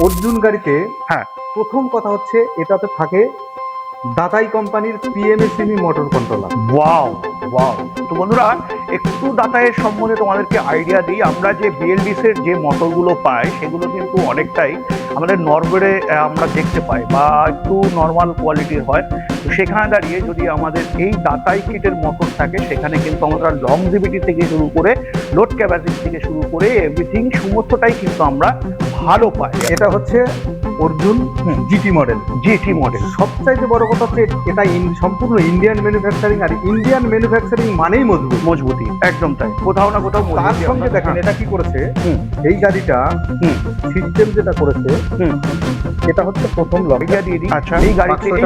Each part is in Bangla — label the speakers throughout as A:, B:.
A: অর্জুন গাড়িতে
B: হ্যাঁ।
A: প্রথম কথা হচ্ছে এটাতে থাকে দাতাই কোম্পানির পিএমএসএমই মোটর কন্ট্রোলার।
B: Wow wow. তো বন্ধুরা, একটু ডাটায়ের সম্বন্ধে তোমাদেরকে আইডিয়া দিই। আমরা যে বিএলডিসি এর যে মোটরগুলো পাই সেগুলো কিন্তু অনেকটাই আমাদের নরওয়ে আমরা দেখতে পাই বা একটু নর্মাল কোয়ালিটির হয়। তো সেখানে দাঁড়িয়ে যদি আমাদের এই দাতাই কিটের মোটর থাকে সেখানে কিন্তু আমরা লংজিভিটি থেকে শুরু করে লোড ক্যাপাসিটি থেকে শুরু করে এভরিথিং সমস্তটাই কিন্তু আমরা ভালো পাই।
A: এটা হচ্ছে Arjun GT model.
B: GT model
A: সবচাইতে বড় কথা হচ্ছে এটা সম্পূর্ণ ইন্ডিয়ান ম্যানুফ্যাকচারিং, আর ইন্ডিয়ান ম্যানুফ্যাকচারিং মানেই মজবুত।
B: মজবুতি, একদম তাই। কোথাও না কোথাও
A: তার
B: মজবুতি
A: সঙ্গে
B: আমরা-
A: দেখেন এটা কি করেছে,
B: হুম,
A: এই গাড়িটা
B: হুম,
A: সিস্টেম যেটা করেছে
B: হুম।
A: এটা হচ্ছে প্রথম লক।
B: আইডিয়া দিয়ে দিই।
A: আচ্ছা,
B: এই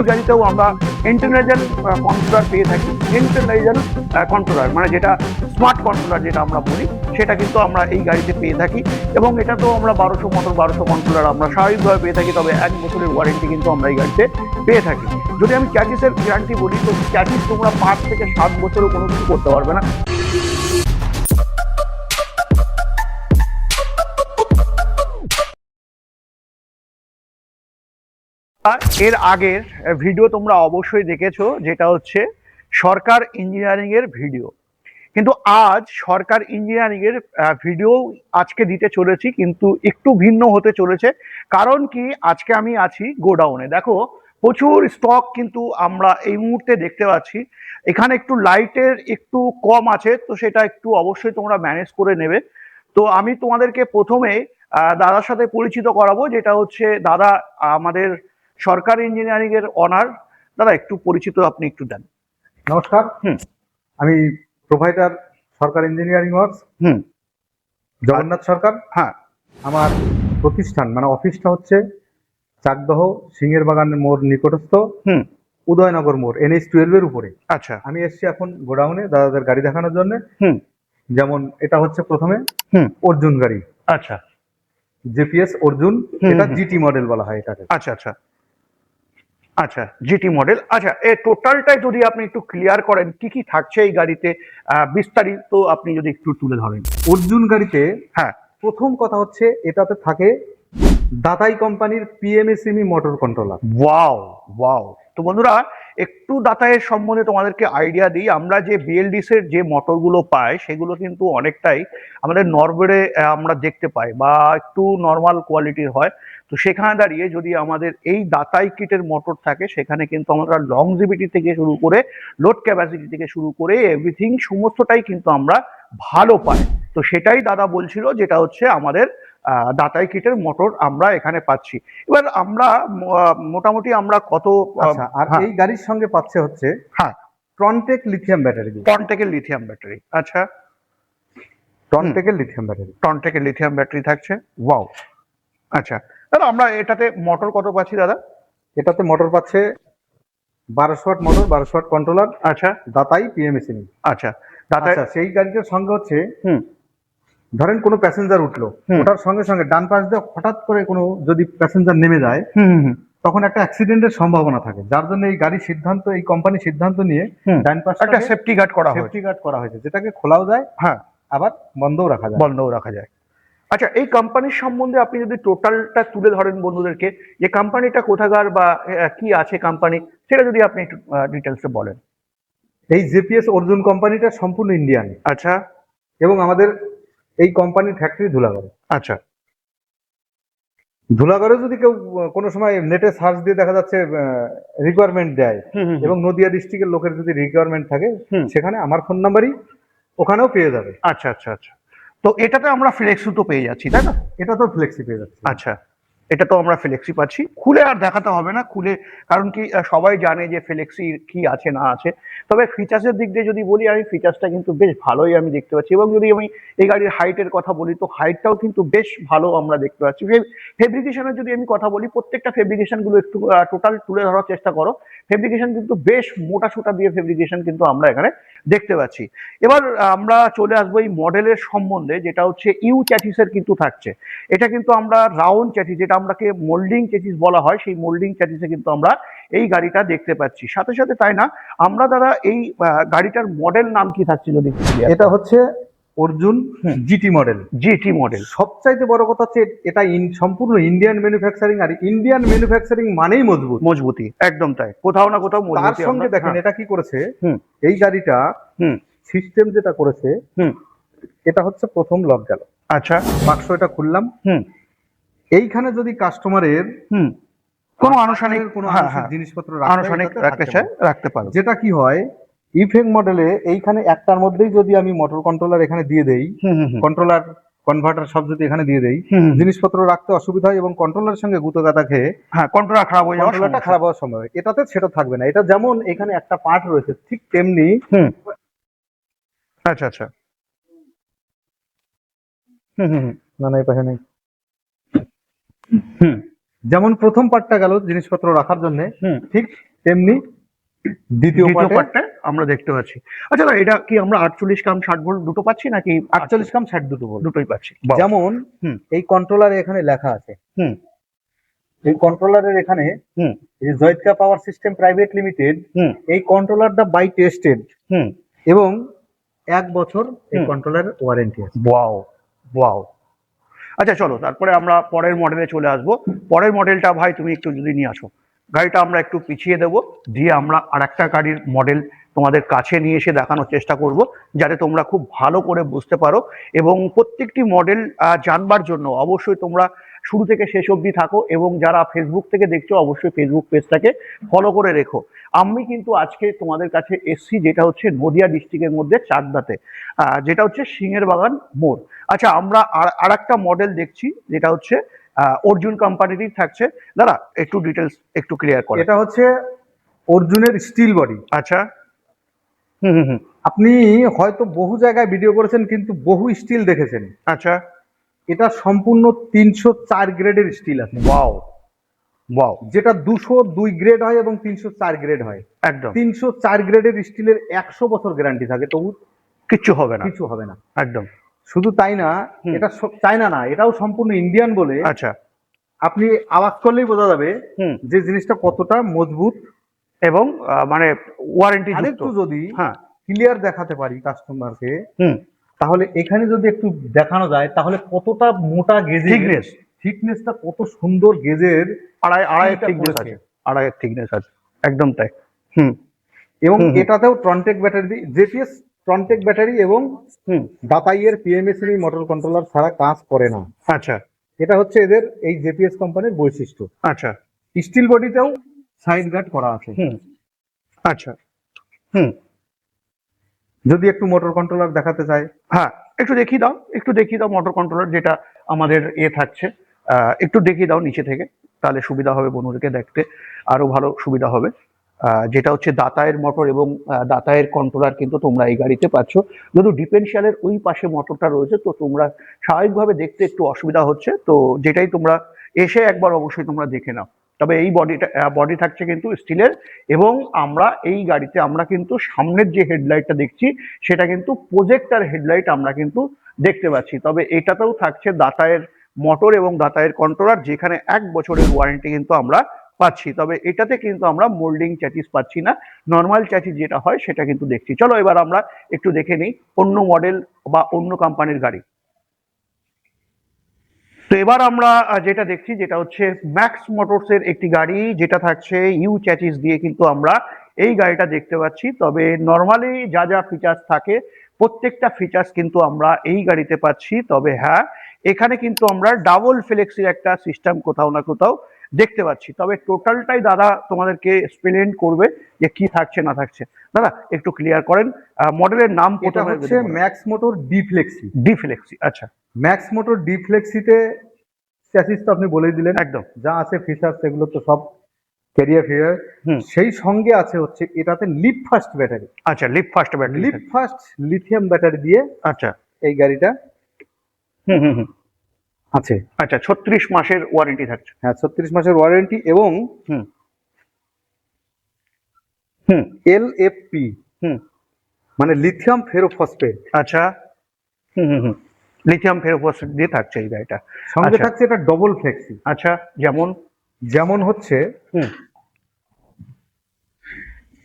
B: গাড়িতেও আমরা ইন্টেলিজেন্ট কন্ট্রোলার পেয়ে থাকি। ইন্টেলিজেন্ট কন্ট্রোলার মানে যেটা স্মার্ট কন্ট্রোলার যেটা আমরা বলি, সেটা কিন্তু আমরা এই গাড়িতে পেয়ে থাকি। এবং এটা তো আমরা 1200 মোটর 1200 কন্ট্রোলার আমরা স্বাভাবিকভাবে পেয়ে থাকি। তবে 1 বছরের ওয়ারেন্টি কিন্তু আমরা এই গাড়িতে পেয়ে থাকি। যদি আমি চ্যাসিসের গ্যারান্টি বলি, তো চ্যাসিস তোমরা 5 থেকে 7 বছরও কোনো কিছু করতে পারবে না। এর আগের ভিডিও তোমরা অবশ্যই দেখেছো, যেটা হচ্ছে সরকার ইঞ্জিনিয়ারিং এর ভিডিও। কিন্তু আজ সরকার ইঞ্জিনিয়ারিং এর ভিডিও আজকে দিতে চলেছি, কিন্তু একটু ভিন্ন হতে চলেছে। কারণ কি, আজকে আমি আছি গোডাউনে। দেখো, প্রচুর স্টক কিন্তু আমরা এই মুহূর্তে দেখতে পাচ্ছি। এখানে একটু লাইটের একটু কম আছে, তো সেটা একটু অবশ্যই তোমরা ম্যানেজ করে নেবে। তো আমি তোমাদেরকে প্রথমে দাদার সাথে পরিচিত করাবো, যেটা হচ্ছে দাদা আমাদের সরকার ইঞ্জিনিয়ারিং এর অনার। দাদা, একটু পরিচিত আপনি একটু দেন।
A: নমস্কার,
B: হুম।
A: আমি প্রোভাইডার সরকার ইঞ্জিনিয়ারিং ওয়ার্কস,
B: হুম।
A: জগন্নাথ সরকার।
B: হ্যাঁ।
A: আমার প্রতিষ্ঠান মানে অফিসটা হচ্ছে চাকদহ সিংহের বাগানের মোড় নিকটস্থ
B: হুম।
A: উদয়নগর মোড় NH-12 এর উপরে।
B: আচ্ছা।
A: আমি এসেছি এখন গোডাউনে দাদাদের গাড়ি দেখানোর জন্য।
B: হুম।
A: যেমন এটা হচ্ছে প্রথমে
B: হুম।
A: অর্জুন গাড়ি,
B: আচ্ছা।
A: জেপিএস অর্জুন।
B: হুম,
A: এটা
B: হুম।
A: জিটি মডেল বলা হয় এটাকে।
B: আচ্ছা আচ্ছা আচ্ছা, জিটি মডেল। আচ্ছা, এই টোটালটাই যদি আপনি একটু ক্লিয়ার করেন, কি কি থাকছে এই গাড়িতে, বিস্তারিত আপনি যদি একটু তুলে ধরেন।
A: অর্জুন গাড়িতে
B: হ্যাঁ।
A: প্রথম কথা হচ্ছে এটাতে থাকে দাতাই কোম্পানির পিএমএসএমই মোটর কন্ট্রোলার।
B: Wow wow. তো বন্ধুরা, একটু দাতায়ের সম্বন্ধে তোমাদেরকে আইডিয়া দিই। আমরা যে বিএলডিসি এর যে মোটরগুলো পাই সেগুলো কিন্তু অনেকটাই আমাদের নরওয়ে আমরা দেখতে পাই বা একটু নর্মাল কোয়ালিটির হয়। তো সেখানে দাঁড়িয়ে যদি আমাদের এই দাতাই কিটের মোটর থাকে সেখানে কিন্তু আমরা লংজিভিটি থেকে শুরু করে লোড ক্যাপাসিটি থেকে শুরু করে এভরিথিং সমস্তটাই কিন্তু আমরা ভালো পাই। তো সেটাই দাদা বলছিল, যেটা হচ্ছে আমাদের দাতাই কিটের মোটর আমরা এখানে পাচ্ছি। এবার আমরা মোটামুটি আমরা কত।
A: আচ্ছা, আর
B: হ্যাঁ।
A: এই গাড়ির সঙ্গে পাচ্ছে হচ্ছে
B: হ্যাঁ।
A: Trontek lithium battery.
B: টনটেকের লিথিয়াম ব্যাটারি। আচ্ছা।
A: ট্রনটেকের লিথিয়াম ব্যাটারি।
B: টনটেকের লিথিয়াম ব্যাটারি থাকছে। ওয়াও। আচ্ছা দাদা, আমরা এটাতে মোটর কত পাচ্ছি দাদা?
A: এটাতে মোটর পাচ্ছে 1200 ওয়াট মোটর, 1200 ওয়াট কন্ট্রোলার,
B: আচ্ছা
A: দাতাই পিএমএসএমই।
B: আচ্ছা দাদা।
A: আচ্ছা, সেই গাড়িটার সঙ্গে হচ্ছে
B: হুম।
A: ধরেন কোনো প্যাসেঞ্জার উঠলো,
B: হুম।
A: ওটার সঙ্গে সঙ্গে ডান পাশ দিয়ে হঠাৎ করে কোনো যদি প্যাসেঞ্জার নেমে যায়,
B: হুম হুম হুম
A: তখন একটা অ্যাক্সিডেন্টের সম্ভাবনা থাকে। যার জন্য এই গাড়ির সিদ্ধান্ত, এই কোম্পানি সিদ্ধান্ত নিয়ে
B: হুম।
A: ডান
B: একটা
A: পাশটাকে
B: সেফটি গার্ড করা হয়েছে।
A: সেফটি গার্ড করা হয়েছে, যেটাকে খোলাও যায়
B: হ্যাঁ,
A: আবার বন্ধও রাখা যায়।
B: বন্ধও রাখা যায়। আচ্ছা, এই কোম্পানির সম্বন্ধে আপনি যদি টোটালটা তুলে ধরেন বন্ধুদেরকে, যে কোম্পানিটা কোথাকার বা কি আছে কোম্পানি, সেটা যদি আপনি একটু ডিটেলসে বলেন।
A: এই জেপিএস অর্জুন কোম্পানিটা সম্পূর্ণ ইন্ডিয়ান,
B: আচ্ছা
A: এবং আমাদের এই কোম্পানির ফ্যাক্টরি ধুলাগড়ে।
B: আচ্ছা
A: ধুলাগড়ে যদি কেউ কোনো সময় নেটে সার্চ দিয়ে দেখা যাচ্ছে রিকোয়ারমেন্ট দেয়,
B: হুম হুম
A: এবং নদিয়া ডিস্ট্রিক্টের লোকের যদি রিকোয়ারমেন্ট থাকে,
B: হুম।
A: সেখানে আমার ফোন নাম্বারই ওখানেও পেয়ে যাবে।
B: আচ্ছা আচ্ছা আচ্ছা। তো এটাতে আমরা ফ্লেক্সি তো পেয়ে যাচ্ছি, তাই না?
A: এটা তো ফ্লেক্সি পেয়ে যাচ্ছে।
B: আচ্ছা, এটা তো আমরা ফ্লেক্সি পাচ্ছি। খুলে আর দেখাতে হবে না, খুলে কারণ কি সবাই জানে যে ফ্লেক্সি কি আছে না আছে। তবে ফিচার্সের দিক দিয়ে যদি বলি, আমি ফিচার্সটা কিন্তু বেশ ভালোই আমি দেখতে পাচ্ছি। এবং যদি আমি এই গাড়ির হাইটের কথা বলি, তো হাইটটাও কিন্তু বেশ ভালো আমরা দেখতে পাচ্ছি। ফেব্রিকেশনের যদি আমি কথা বলি, প্রত্যেকটা ফেব্রিকেশন গুলো একটু টোটাল তুলে ধরার চেষ্টা করো। ফেব্রিকেশন কিন্তু বেশ মোটা সোটা দিয়ে ফেব্রিকেশন কিন্তু আমরা এখানে দেখতে পাচ্ছি। এবার আমরা চলে আসবো এই মডেলের সম্বন্ধে, যেটা হচ্ছে ইউ চ্যাসিসের কিন্তু থাকছে। এটা কিন্তু আমরা রাউন্ড চ্যাসিস, যেটা আমরাকে মোল্ডিং চ্যাসিস বলা হয়, সেই মোল্ডিং চ্যাসিসে কিন্তু আমরা এই গাড়িটা দেখতে পাচ্ছি। সাথে সাথে তাই না, আমরা দাদা এই গাড়িটার মডেল নাম কি থাকছে যদি?
A: এটা হচ্ছে অর্জুন
B: হুম।
A: GT model.
B: GT model.
A: সবচাইতে বড় কথা হচ্ছে এটা সম্পূর্ণ ইন্ডিয়ান ম্যানুফ্যাকচারিং, আর ইন্ডিয়ান ম্যানুফ্যাকচারিং মানেই মজবুত।
B: মজবুতি, একদম তাই, কোথাও না কোথাও
A: তার
B: মজবুতি
A: সঙ্গে
B: আমরা,
A: দেখেন
B: হ্যাঁ।
A: এটা কি করেছে,
B: হুম
A: এই গাড়িটা
B: হুম
A: সিস্টেম যেটা করেছে,
B: হুম।
A: এটা হচ্ছে প্রথম লক গেল,
B: আচ্ছা।
A: বাক্স এটা খুললাম,
B: হুম
A: এইখানে যদি কাস্টমারের
B: হুম। কোনো আনুষ্ঠানিক,
A: কোনো
B: হ্যাঁ
A: আনুষিক
B: হ্যাঁ,
A: জিনিসপত্র রাখতে হয়,
B: আনুষ্ঠানিক
A: এটাতে
B: রাখতে
A: থাকতে
B: চাই,
A: পারে।
B: রাখতে পারো।
A: যেটা কি হয়, ইফেক্ট মডেলে এইখানে একটার মধ্যেই যদি আমি মোটর কন্ট্রোলার এখানে দিয়ে দেই,
B: হুম হুম হুম
A: কন্ট্রোলার কনভার্টার সব যদি এখানে দিয়ে দেই,
B: হুম, হুম।
A: জিনিসপত্র রাখতে অসুবিধা হয় এবং কন্ট্রোলারের সঙ্গে গুঁতো গাঁথা খেয়ে
B: হ্যাঁ, কন্ট্রোলার খারাপ হয়ে যাওয়ার
A: কন্ট্রোলারটা
B: সমস্যা।
A: খারাপ হওয়ার সম্ভব হয়। এটাতে সেটা থাকবে না। এটা যেমন এখানে একটা পার্ট রয়েছে, ঠিক তেমনি
B: হুম। আচ্ছা আচ্ছা। হুম হুম
A: না না, এই পাশে নেই।
B: হুম
A: যেমন প্রথম পার্টটা গেল জিনিসপত্র রাখার জন্য,
B: হুম।
A: ঠিক তেমনি দ্বিতীয়
B: দ্বিতীয়
A: পার্টে
B: পার্টটা আমরা দেখতে পাচ্ছি। আচ্ছা দাদা, এটা কি আমরা 48 কাম 60 ভোল্ট দুটো পাচ্ছি নাকি
A: 48 কাম 60 দুটো বলবো।
B: দুটোই পাচ্ছি? বাহ।
A: যেমন
B: হুম
A: এই কন্ট্রোলারে এখানে লেখা আছে,
B: হুম
A: এই কন্ট্রোলারের এখানে
B: হুম
A: এই যে জয়িত্রা পাওয়ার সিস্টেম প্রাইভেট লিমিটেড,
B: হুম
A: এই কন্ট্রোলারটা বাই টেস্টেড
B: হুম
A: এবং 1 বছর এই
B: হুম।
A: কন্ট্রোলারের ওয়ারেন্টি আছে।
B: Wow, wow. আচ্ছা চলো, তারপরে আমরা পরের মডেলে চলে আসবো। পরের মডেলটা ভাই তুমি একটু যদি নিয়ে আসো, গাড়িটা আমরা একটু পিছিয়ে দেবো, দিয়ে আমরা আর একটা গাড়ির মডেল তোমাদের কাছে নিয়ে এসে দেখানোর চেষ্টা করব, যাতে তোমরা খুব ভালো করে বুঝতে পারো। এবং প্রত্যেকটি মডেল জানবার জন্য অবশ্যই তোমরা শুরু থেকে শেষ অবধি থাকো, এবং যারা ফেসবুক থেকে দেখছো অবশ্যই ফেসবুক পেজটাকে ফলো করে রেখো। আমি কিন্তু আজকে তোমাদের কাছে এসছি যেটা হচ্ছে নদিয়া ডিস্ট্রিক্টের মধ্যে চাকদাতে, যেটা হচ্ছে সিংহের বাগান মোড়। আচ্ছা, আমরা আর একটা মডেল দেখছি যেটা হচ্ছে অর্জুন কোম্পানিরই থাকছে। দাদা একটু ডিটেলস একটু ক্লিয়ার করে।
A: এটা হচ্ছে অর্জুনের স্টিল বডি।
B: আচ্ছা। হুম হুম হুম।
A: আপনি হয়তো বহু জায়গায় ভিডিও করেছেন কিন্তু বহু স্টিল দেখেছেন,
B: আচ্ছা।
A: এটা সম্পূর্ণ 304 গ্রেডের স্টিল আছে।
B: Wow, wow.
A: যেটা 202 গ্রেড হয় এবং 304 গ্রেড হয়।
B: একদম।
A: 304 গ্রেডের স্টিলের 100 বছর গ্যারান্টি থাকে, তবু
B: কিচ্ছু হবে না।
A: কিছু হবে না।
B: একদম।
A: শুধু তাই না,
B: হুম।
A: এটা চায়না না, এটাও সম্পূর্ণ ইন্ডিয়ান বলে
B: আচ্ছা।
A: আপনি আওয়াজ করলেই বোঝা যাবে
B: হুম।
A: যে জিনিসটা কতটা মজবুত।
B: এবং মানে ওয়ারেন্টি যুক্ত।
A: আরেকটু যদি
B: হ্যাঁ।
A: ক্লিয়ার দেখাতে পারি কাস্টমারকে,
B: হুম।
A: তাহলে এখানে যদি একটু দেখানো যায় তাহলে কতটা মোটা গেজের
B: Thickness।
A: থিকনেসটা, কত সুন্দর গেজের
B: আড়াইয়ের
A: এটা
B: থিকনেস
A: করেছে।
B: আছে। আড়াইয়ের থিকনেস আছে। একদম তাই। হুম
A: এবং
B: হুম হুম
A: এটাতেও Trontek battery, JPS Trontek battery এবং
B: হুম।
A: দাতাইয়ের পিএমএসএমই মোটর কন্ট্রোলার ছাড়া কাজ করে না।
B: আচ্ছা
A: এটা হচ্ছে এদের এই জেপিএস কোম্পানির বৈশিষ্ট্য।
B: আচ্ছা।
A: স্টিল বডিতেও সাইড গার্ড করা আছে।
B: হুম। আচ্ছা। হুম।
A: যদি একটু মোটর কন্ট্রোলার দেখাতে চাই,
B: হ্যাঁ, একটু দেখিয়ে দাও, একটু দেখিয়ে দাও মোটর কন্ট্রোলার যেটা আমাদের থাকছে। একটু দেখিয়ে দাও নিচে থেকে, তাহলে সুবিধা হবে বন্ধুদেরকে দেখতে, আরো ভালো সুবিধা হবে। যেটা হচ্ছে দাতায়ের মোটর এবং দাতায়ের কন্ট্রোলার কিন্তু তোমরা এই গাড়িতে পাচ্ছ। যদি ডিফারেন্সিয়ালের ওই পাশে মোটরটা রয়েছে, তো তোমরা স্বাভাবিকভাবে দেখতে একটু অসুবিধা হচ্ছে, তো যেটাই তোমরা এসে একবার অবশ্যই তোমরা দেখে নাও। তবে এই বডি থাকছে কিন্তু স্টিলের, এবং আমরা এই গাড়িতে আমরা কিন্তু সামনের যে হেডলাইটটা দেখছি সেটা কিন্তু প্রজেক্টর হেডলাইট আমরা কিন্তু দেখতে পাচ্ছি। তবে এটাতেও থাকছে দাতায়ের মোটর এবং দাতায়ের কন্ট্রোলার, যেখানে 1 বছরের ওয়ারেন্টি কিন্তু আমরা পাচ্ছি। তবে এটাতে কিন্তু আমরা মোল্ডিং চ্যাসিস পাচ্ছি না, নর্মাল চ্যাসিস যেটা হয় সেটা কিন্তু দেখছি। চলো এবার আমরা একটু দেখে নিই অন্য মডেল বা অন্য কোম্পানির গাড়ি। তো এবার আমরা যেটা দেখছি যেটা হচ্ছে ম্যাক্স মোটরস এর একটি গাড়ি, যেটা থাকছে ইউ চ্যাসিস দিয়ে কিন্তু আমরা এই গাড়িটা দেখতে পাচ্ছি। তবে নর্মালি যা যা ফিচার্স থাকে প্রত্যেকটা ফিচার্স কিন্তু আমরা এই গাড়িতে পাচ্ছি। তবে হ্যাঁ, এখানে কিন্তু আমরা ডাবল ফ্লেক্সির একটা সিস্টেম কোথাও না কোথাও দেখতে পাচ্ছি। তবে টোটালটাই দাদা তোমাদেরকে এক্সপ্লেন করবে যে কি থাকছে না থাকছে। দাদা একটু ক্লিয়ার করেন মডেলের নাম।
A: এটা হচ্ছে max motor D flexi.
B: D flexi, আচ্ছা।
A: ম্যাক্স মোটর ডি ফ্লেক্সিতে চ্যাসিস তো আপনি বলেই দিলেন,
B: একদম।
A: যা আছে ফিচার্স সেগুলো তো সব ক্যারিয়ার ফিচার।
B: হুম।
A: সেই সঙ্গে আছে হচ্ছে এটাতে লিপ ফাস্ট ব্যাটারি।
B: আচ্ছা, লিপ ফাস্ট ব্যাটারি।
A: লিপ ফাস্ট লিথিয়াম ব্যাটারি দিয়ে
B: আচ্ছা।
A: এই গাড়িটা
B: হুম হুম হুম।
A: আছে।
B: আচ্ছা, 36 মাসের ওয়ারেন্টি থাকছে।
A: হ্যাঁ, 36 মাসের ওয়ারেন্টি এবং
B: হুম হুম
A: এলএফপি
B: হুম।
A: মানে লিথিয়াম ফেরোফসফেট।
B: আচ্ছা। হুম হুম হুম। লিথিয়াম ফেরোফসফেট দিয়ে থাকছে এই গাড়িটা।
A: সঙ্গে
B: আচ্ছা
A: থাকছে এটা ডবল ফ্লেক্সি।
B: আচ্ছা। যেমন
A: যেমন হচ্ছে
B: হুম।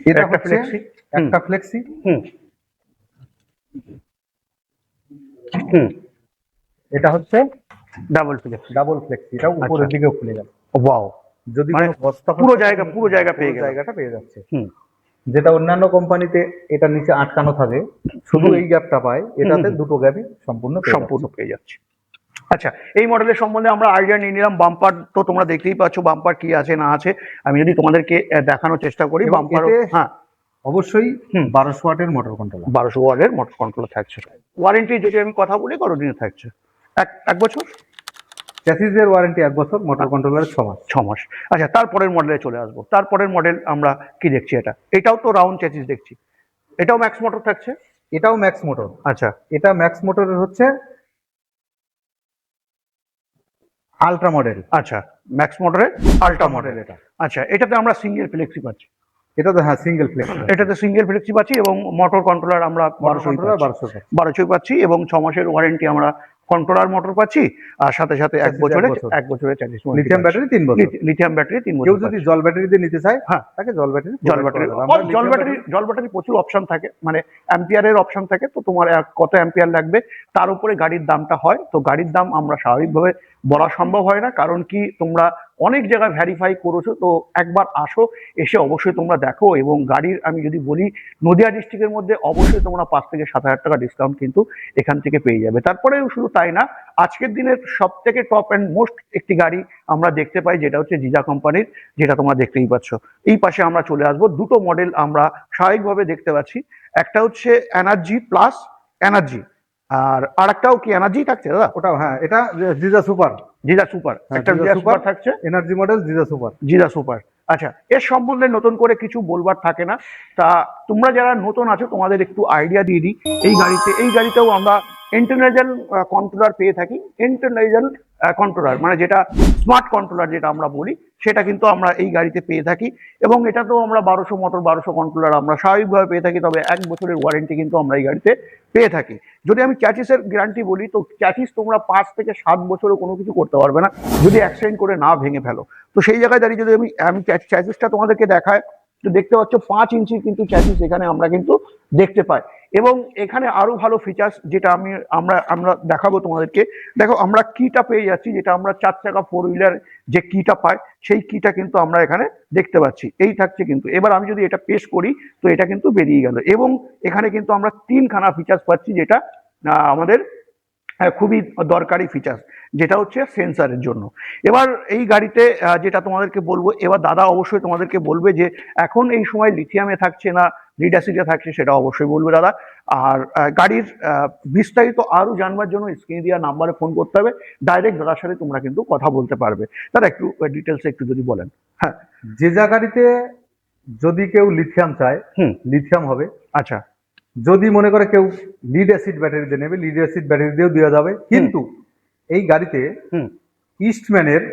A: এটা
B: একটা
A: হচ্ছে
B: ফ্লেক্সি।
A: একটা ফ্লেক্সি,
B: হুম হুম।
A: এটা হচ্ছে
B: ডাবল ফ্লেক্স।
A: ডাবল ফ্লেক্সি, এটা উপরের
B: আচ্ছা।
A: দিকেও খুলে গেল।
B: ওয়াও।
A: যদি
B: মানে
A: কোনো বস্তা
B: পুরো
A: ফস্তা
B: জায়গা,
A: থাকে,
B: পুরো জায়গা পেয়ে গেল।
A: জায়গাটা পেয়ে যাচ্ছে।
B: হুম।
A: যেটা অন্যান্য কোম্পানিতে এটা নিচে আটকানো থাকে, শুধু
B: হুম।
A: এই গ্যাপটা পায়, এটাতে
B: হুম।
A: দুটো গ্যাপই সম্পূর্ণ পেয়ে
B: সম্পূর্ণ
A: যাচ্ছে।
B: পেয়ে যাচ্ছে। আচ্ছা, এই মডেলের সম্বন্ধে আমরা আইডিয়া নিয়ে নিলাম। বাম্পার তো তোমরা দেখতেই পাচ্ছ বাম্পার কি আছে না আছে। আমি যদি তোমাদেরকে দেখানোর চেষ্টা করি,
A: এবং
B: বাম্পারও
A: এতে
B: হ্যাঁ
A: অবশ্যই
B: হুম
A: 1200 ওয়াটের মোটর কন্ট্রোলার।
B: 1200 ওয়াটের মোটর কন্ট্রোলার থাকছে। ওয়ারেন্টি যদি আমি কথা বলি কতদিনে থাকছে? এক বছর।
A: চ্যাসিসের ওয়ারেন্টি 1 বছর, মোটর কন্ট্রোলারের 6 মাস।
B: 6 মাস। আচ্ছা, তারপরের মডেলে চলে আসবো। তারপরের মডেল আমরা কি দেখছি? এটাও তো রাউন্ড চ্যাসিস দেখছি। এটাও ম্যাক্স মোটর থাকছে।
A: এটাও ম্যাক্স মোটর।
B: আচ্ছা।
A: এটা ম্যাক্স মোটরের হচ্ছে আলট্রা মডেল।
B: আচ্ছা, ম্যাক্স মোটরের আল্ট্রা মডেল।
A: এটা
B: আচ্ছা, এটাতে আমরা সিঙ্গেল ফ্লেক্সি পাচ্ছি।
A: এটা তো হ্যাঁ সিঙ্গেল ফ্লেক্স।
B: এটাতে সিঙ্গেল ফ্লেক্সি পাচ্ছি এবং মোটর কন্ট্রোলার আমরা
A: মোটর
B: 1200
A: কন্ট্রোলার
B: পাচ্ছি।
A: 1200
B: 1200 পাচ্ছি এবং 6 মাসের ওয়ারেন্টি আমরা কন্ট্রোলার মোটর পাচ্ছি। আর সাথে সাথে এক
A: Chassis
B: বছরে
A: এক বছর।
B: 40
A: লিথিয়াম ব্যাটারি 3 বছর।
B: লিথিয়াম ব্যাটারি 3
A: কেউ
B: বছর
A: যদি
B: পাচ্ছি।
A: জল ব্যাটারি দিয়ে নিতে চায়,
B: হ্যাঁ,
A: তাকে জল ব্যাটারি
B: জল ব্যাটারি, জল ব্যাটারি প্রচুর অপশন থাকে, অ্যাম্পিয়ারের অপশন থাকে। তো তোমার কত অ্যাম্পিয়ার লাগবে তার উপরে গাড়ির দামটা হয়। তো গাড়ির দাম আমরা স্বাভাবিকভাবে বলা সম্ভব হয় না, কারণ কি তোমরা অনেক জায়গায় ভ্যারিফাই করেছো। তো একবার আসো, এসে অবশ্যই তোমরা দেখো। এবং গাড়ির আমি যদি বলি, নদিয়া ডিস্ট্রিক্টের মধ্যে অবশ্যই তোমরা 5 থেকে 7,000 টাকা ডিসকাউন্ট কিন্তু এখান থেকে পেয়ে যাবে। তারপরেও শুধু তাই না, আজকের দিনের সব থেকে টপ অ্যান্ড মোস্ট একটি গাড়ি আমরা দেখতে পাই, যেটা হচ্ছে জিজা কোম্পানির, যেটা তোমরা দেখতেই পাচ্ছ। এই পাশে আমরা চলে আসবো, দুটো মডেল আমরা স্বাভাবিকভাবে দেখতে পাচ্ছি। একটা হচ্ছে এনার্জি প্লাস এনার্জি, আর আরেকটাও কি এনার্জি থাকছে দাদা?
A: ওটাও হ্যাঁ, এটা জিজা সুপার।
B: জিজা সুপার, একটা জিজা সুপার থাকছে,
A: এনার্জি মডেল জিজা সুপার।
B: জিজা সুপার। আচ্ছা, এর সম্বন্ধে নতুন করে কিছু বলবার থাকে না। তা তোমরা যারা নতুন আছো তোমাদের একটু আইডিয়া দিয়ে দিই। এই গাড়িতেও আমরা ইন্টারনাল কন্ট্রোলার পেয়ে থাকি। ইন্টারনাল কন্ট্রোলার মানে যেটা স্মার্ট কন্ট্রোলার যেটা আমরা বলি, সেটা কিন্তু আমরা এই গাড়িতে পেয়ে থাকি। এবং এটাতেও আমরা 1200 মোটর 1200 কন্ট্রোলার আমরা স্বাভাবিকভাবে পেয়ে থাকি। তবে 1 বছরের ওয়ারেন্টি কিন্তু আমরা এই গাড়িতে পেয়ে থাকি। যদি আমি চ্যাসিসের গ্যারান্টি বলি, তো চ্যাসিস তোমরা 5 থেকে 7 বছরও কোনো কিছু করতে পারবে না যদি অ্যাক্সিডেন্ট করে না ভেঙে ফেলো। তো সেই জায়গায় দাঁড়িয়ে যদি আমি চ্যাসিসটা তোমাদেরকে দেখায়, তো দেখতে পাচ্ছ 5 ইঞ্চির কিন্তু চ্যাসিস এখানে আমরা কিন্তু দেখতে পাই। এবং এখানে আরো ভালো ফিচার্স যেটা আমরা দেখাবো তোমাদেরকে। দেখো, আমরা কিটা পেয়ে যাচ্ছি, যেটা আমরা 4 চাকা 4 হুইলার যে কিটা পাই, সেই কিটা কিন্তু আমরা এখানে দেখতে পাচ্ছি। এই থাকছে কিন্তু। এবার আমি যদি এটা পেশ করি, তো এটা কিন্তু বেরিয়ে গেল। এবং এখানে কিন্তু আমরা 3খানা ফিচার্স পাচ্ছি, যেটা আমাদের খুবই দরকারি ফিচার্স, যেটা হচ্ছে সেন্সারের জন্য। এবার এই গাড়িতে যেটা তোমাদেরকে বলবো, এবার দাদা অবশ্যই তোমাদেরকে বলবে যে এখন এই সময় লিথিয়ামে থাকছে না লিড অ্যাসিডে থাকছে, সেটা অবশ্যই বলবে দাদা। আর গাড়ির বিস্তারিত আরো জানবার জন্য স্ক্রিনে দেওয়া নাম্বারে ফোন করতে হবে। ডাইরেক্ট দাদার সাথে তোমরা কিন্তু কথা বলতে পারবে। দাদা একটু ডিটেলস একটু যদি বলেন। হ্যাঁ,
A: যে গাড়িতে যদি কেউ লিথিয়াম চায়, লিথিয়াম হবে।
B: আচ্ছা।
A: যদি মনে করে কেউ লিড অ্যাসিড ব্যাটারি দিয়ে নেবে, লিড অ্যাসিড ব্যাটারি দিয়েও দেওয়া যাবে। কিন্তু এই গাড়িতে ইস্টম্যানের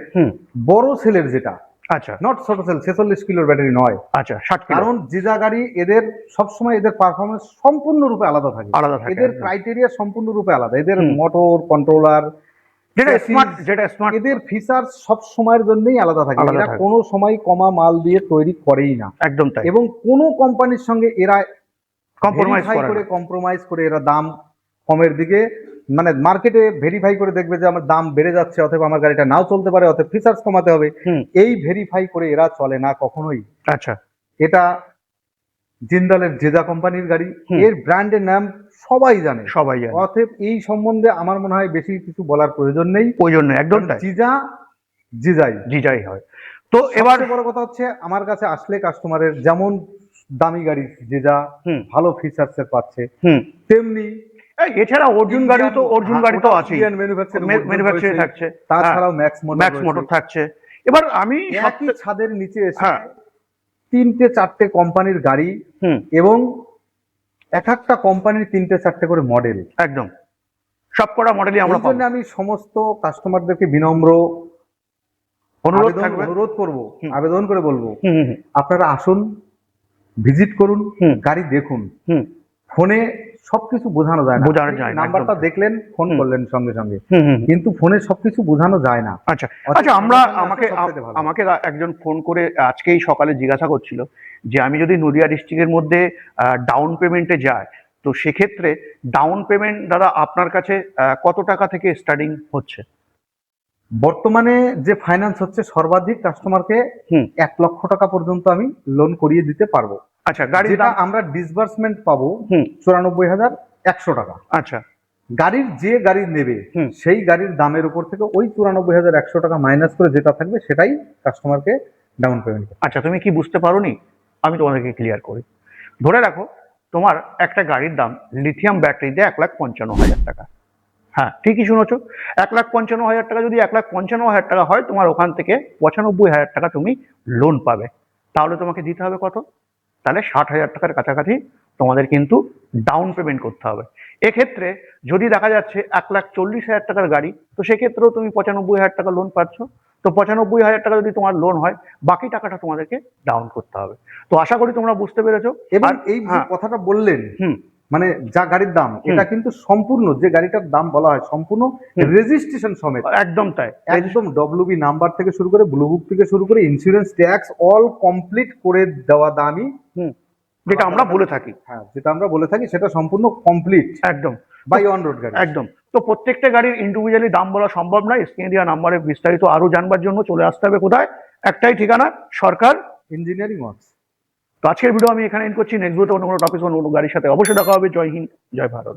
A: বড় সেলের যেটা,
B: আচ্ছা,
A: নট ছোট সেল, 46 কিলোর ব্যাটারি নয়।
B: আচ্ছা, 60 কিলো।
A: কারণ জিজা গাড়ি এদের সবসময় এদের পারফরমেন্স সম্পূর্ণরূপে আলাদা থাকে।
B: আলাদা থাকে,
A: এদের
B: একদম।
A: ক্রাইটেরিয়া সম্পূর্ণরূপে আলাদা। এদের মোটর কন্ট্রোলার,
B: যেটা স্মার্ট,
A: এদের ফিচার্স সব সময়ের জন্যই আলাদা থাকে।
B: আলাদা
A: এরা
B: থাকে।
A: কোনো সময় কমা মাল দিয়ে তৈরি করেই না,
B: একদম তাই।
A: এবং কোনো কোম্পানির সঙ্গে এরা
B: কম্প্রোমাইজ
A: করে এরা দাম কমের দিকে, মানে মার্কেটে ভেরিফাই করে দেখবে যে আমার দাম বেড়ে যাচ্ছে, অথবা আমার গাড়িটা নাও চলতে পারে, অথবা ফিচার্স কমাতে হবে, এই ভেরিফাই করে এরা চলে না কখনোই।
B: আচ্ছা।
A: এটা জিন্দালের জেজা কোম্পানির গাড়ি, এর ব্র্যান্ডের নাম সবাই জানে। অতএব এই সম্বন্ধে আমার মনে হয় বেশি কিছু বলার প্রয়োজন নেই।
B: একদম তাই।
A: জিজাই হয়। তো এবার বড় কথা হচ্ছে, আমার কাছে আসলে কাস্টমারের যেমন দামি গাড়ি জেজা ভালো ফিচার্স এর পাচ্ছে, তেমনি
B: এছাড়া অর্জুন গাড়ি তো আছে, ম্যানুফ্যাকচারিং থাকছে।
A: তাছাড়াও ম্যাক্স
B: মোটর থাকছে। এবার আমি
A: একই ছাদের নিচে এসে 3-4টে কোম্পানির গাড়ি, এবং একটা কোম্পানির 3-4টে করে মডেল,
B: একদম সবকটা মডেলই আমরা পাবো।
A: আমি সমস্ত কাস্টমারদেরকে বিনম্র অনুরোধ করব, আবেদন করে বলবো, আপনারা আসুন, ভিজিট করুন, গাড়ি দেখুন। ফোনে সবকিছু বোঝানো যায় না। নাম্বারটা দেখলেন, ফোন করলেন সঙ্গে সঙ্গে, কিন্তু ফোনে সবকিছু বোঝানো যায় না।
B: আচ্ছা, আমাকে একজন ফোন করে আজকেই সকালে জিজ্ঞাসা করছিল যে আমি যদি নদিয়া ডিস্ট্রিক্টের মধ্যে ডাউন পেমেন্টে যাই, তো সেক্ষেত্রে ডাউন পেমেন্ট দাদা আপনার কাছে কত টাকা থেকে স্টার্টিং হচ্ছে?
A: বর্তমানে যে ফাইন্যান্স হচ্ছে সর্বাধিক কাস্টমারকে 1 লক্ষ টাকা পর্যন্ত আমি লোন করিয়ে দিতে পারবো।
B: আচ্ছা, গাড়ির
A: যেটা
B: দাম?
A: আমরা ডিসবার্সমেন্ট পাবো 94,100 টাকা।
B: আচ্ছা,
A: গাড়ির যে গাড়ি নেবে
B: হুম।
A: সেই গাড়ির দামের উপর থেকে ওই 94,100 টাকা মাইনাস করে যেটা থাকবে সেটাই কাস্টমারকে ডাউন পেমেন্ট।
B: আচ্ছা, তুমি কি বুঝতে পারোনি? আমি তোমাদেরকে ক্লিয়ার করি। ধরে রাখো তোমার একটা গাড়ির দাম লিথিয়াম ব্যাটারি দিয়ে 1,55,000 টাকা। হ্যাঁ, ঠিকই শুনেছো। 1,55,000 টাকা যদি 1,55,000 টাকা হয়, তোমার ওখান থেকে 95,000 টাকা তুমি লোন পাবে। তাহলে তোমাকে দিতে হবে কত? তাহলে 60,000 টাকার কাছাকাছি তোমাদের কিন্তু ডাউন পেমেন্ট করতে হবে। এক্ষেত্রে যদি দেখা যাচ্ছে 1,40,000 টাকার গাড়ি, তো সেক্ষেত্রেও তুমি 95,000 টাকা লোন পাচ্ছ। তো 95,000 টাকা যদি তোমার লোন হয়, বাকি টাকাটা তোমাদেরকে ডাউন করতে হবে। তো আশা করি তোমরা বুঝতে পেরেছো।
A: এবং
B: আর
A: এই যে কথাটা বললেন, মানে যা গাড়ির দাম, এটা কিন্তু সম্পূর্ণ যে গাড়িটার দাম বলা হয় সম্পূর্ণ রেজিস্ট্রেশন সমেত।
B: একদম তাই,
A: একদম ডব্লিউবি নাম্বার থেকে শুরু করে ব্লু বুক থেকে শুরু করে ইন্স্যুরেন্স ট্যাক্স অল কমপ্লিট করে দেওয়া দামই,
B: যেটা আমরা বলে থাকি।
A: হ্যাঁ, যেটা আমরা বলে থাকি সেটা সম্পূর্ণ কমপ্লিট
B: একদম
A: বাই অন রোড গাড়ি।
B: একদম। তো প্রত্যেকটা গাড়ির ইন্ডিভিজুয়ালি দাম বলা সম্ভব নয়। স্ক্রিনে দেওয়া নাম্বারে বিস্তারিত আরো জানবার জন্য চলে আসতে হবে কোথায়? একটাই ঠিকানা, সরকার
A: ইঞ্জিনিয়ারিং ওয়ার্কস।
B: তো আজকের ভিডিও আমি এখানে এন্ড করছি। নেক্সট ভিডিওতে অন্য কোনো টপিক অন্য কোনো গাড়ির সাথে অবশ্যই দেখা হবে। জয় হিন্দ, জয় ভারত।